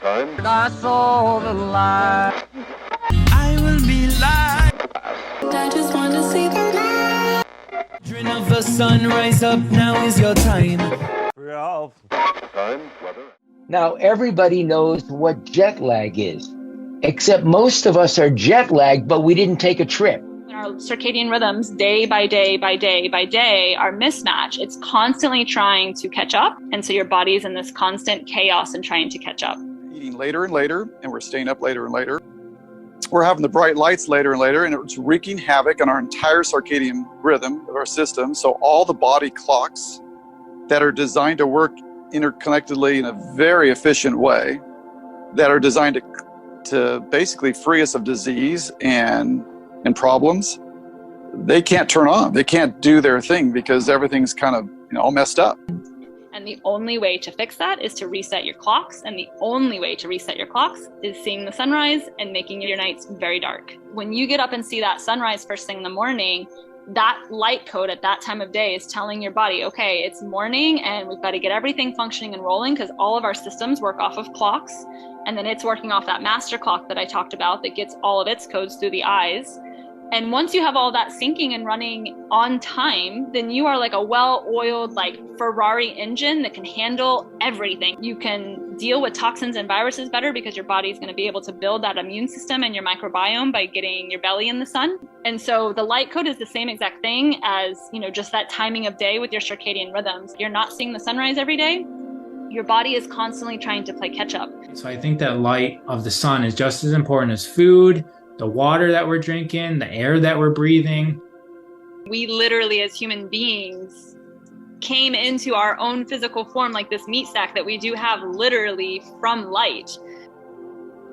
I saw the light. I will be light. I just want to see the light. Children of the sun, rise up, now is your time. Now, everybody knows what jet lag is, except most of us are jet lagged, but we didn't take a trip. Our circadian rhythms, day by day by day by day, are mismatched. It's constantly trying to catch up. And so your body is in this constant chaos and trying to catch up. Eating later and later, and we're staying up later and later. We're having the bright lights later and later, and it's wreaking havoc on our entire circadian rhythm of our system. So all the body clocks that are designed to work interconnectedly in a very efficient way, that are designed to basically free us of disease and problems, they can't turn on. They can't do their thing because everything's kind of all messed up. And the only way to fix that is to reset your clocks. And the only way to reset your clocks is seeing the sunrise and making your nights very dark. When you get up and see that sunrise first thing in the morning, that light code at that time of day is telling your body, okay, it's morning and we've got to get everything functioning and rolling, because all of our systems work off of clocks. And then it's working off that master clock that I talked about that gets all of its codes through the eyes. And once you have all that syncing and running on time, then you are like a well-oiled, like Ferrari engine that can handle everything. You can deal with toxins and viruses better because your body is going to be able to build that immune system and your microbiome by getting your belly in the sun. And so the light code is the same exact thing as, just that timing of day with your circadian rhythms. You're not seeing the sunrise every day. Your body is constantly trying to play catch up. So I think that light of the sun is just as important as food, the water that we're drinking, the air that we're breathing. We literally, as human beings, came into our own physical form like this meat sack that we do have literally from light.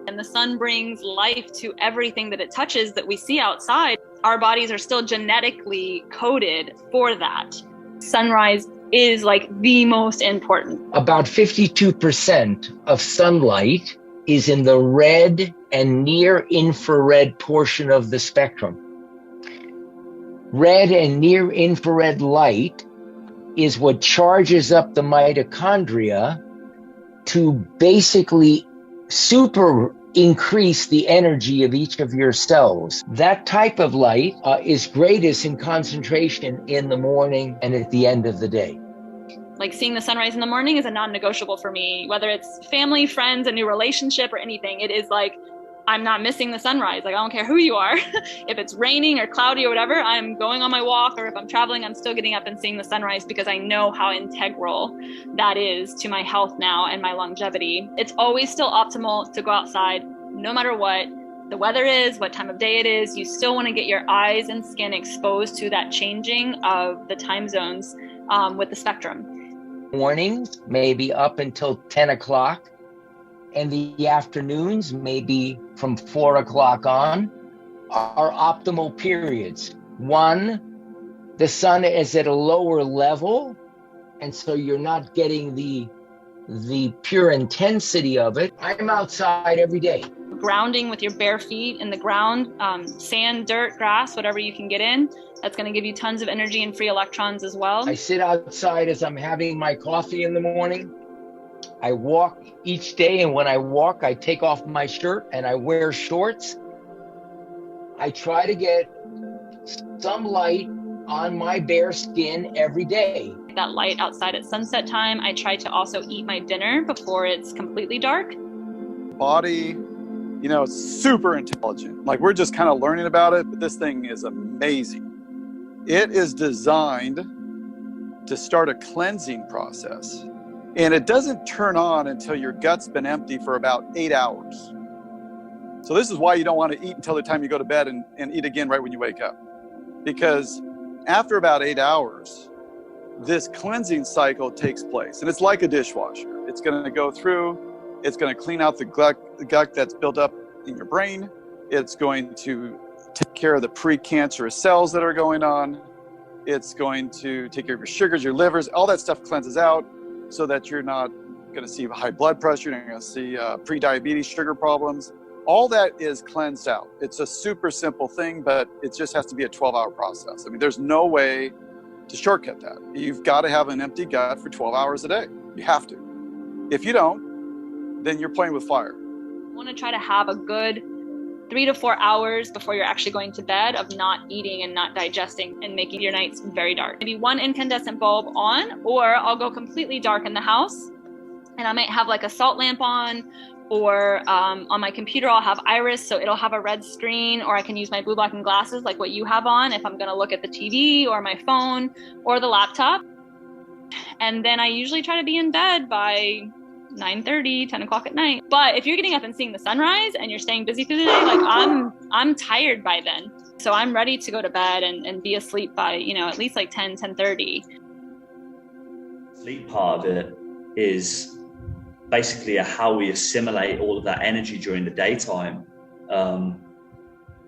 And the sun brings life to everything that it touches that we see outside. Our bodies are still genetically coded for that. Sunrise is like the most important. About 52% of sunlight is in the red and near infrared portion of the spectrum. Red and near infrared light is what charges up the mitochondria to basically super increase the energy of each of your cells. That type of light is greatest in concentration in the morning and at the end of the day. Like seeing the sunrise in the morning is a non-negotiable for me, whether it's family, friends, a new relationship, or anything. It is like, I'm not missing the sunrise. Like, I don't care who you are. If it's raining or cloudy or whatever, I'm going on my walk, or if I'm traveling, I'm still getting up and seeing the sunrise because I know how integral that is to my health now and my longevity. It's always still optimal to go outside, no matter what the weather is, what time of day it is. You still want to get your eyes and skin exposed to that changing of the time zones with the spectrum. Mornings, maybe up until 10 o'clock, and the afternoons, maybe from 4 o'clock on, are optimal periods. One, the sun is at a lower level, and so you're not getting the pure intensity of it. I'm outside every day. Grounding with your bare feet in the ground, sand, dirt, grass, whatever you can get in. That's going to give you tons of energy and free electrons as well. I sit outside as I'm having my coffee in the morning. I walk each day, and when I walk, I take off my shirt and I wear shorts. I try to get some light on my bare skin every day. That light outside at sunset time. I try to also eat my dinner before it's completely dark. Body, it's super intelligent. Like, we're just kind of learning about it, but this thing is amazing. It is designed to start a cleansing process. And it doesn't turn on until your gut's been empty for about 8 hours. So this is why you don't want to eat until the time you go to bed and eat again right when you wake up. Because after about 8 hours, this cleansing cycle takes place. And it's like a dishwasher. It's going to go through, it's going to clean out the gut that's built up in your brain. It's going to take care of the precancerous cells that are going on. It's going to take care of your sugars, your livers, all that stuff cleanses out so that you're not going to see high blood pressure, you're not going to see pre-diabetes, sugar problems. All that is cleansed out. It's a super simple thing, but it just has to be a 12-hour process. I mean, there's no way to shortcut that. You've got to have an empty gut for 12 hours a day. You have to. If you don't, then you're playing with fire. You want to try to have a good 3 to 4 hours before you're actually going to bed of not eating and not digesting and making your nights very dark. Maybe one incandescent bulb on, or I'll go completely dark in the house and I might have like a salt lamp on, or on my computer I'll have iris, so it'll have a red screen, or I can use my blue blocking glasses like what you have on if I'm going to look at the TV or my phone or the laptop. And then I usually try to be in bed by 9:30, 10 o'clock at night. But if you're getting up and seeing the sunrise and you're staying busy through the day, like I'm tired by then. So I'm ready to go to bed and be asleep by, at least like 10:30. Sleep part of it is basically how we assimilate all of that energy during the daytime.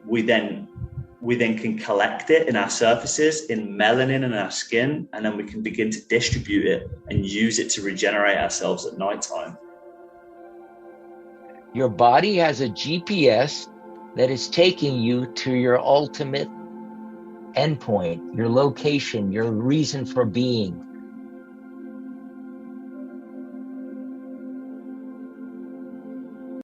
We then can collect it in our surfaces, in melanin in our skin, and then we can begin to distribute it and use it to regenerate ourselves at nighttime. Your body has a GPS that is taking you to your ultimate endpoint, your location, your reason for being.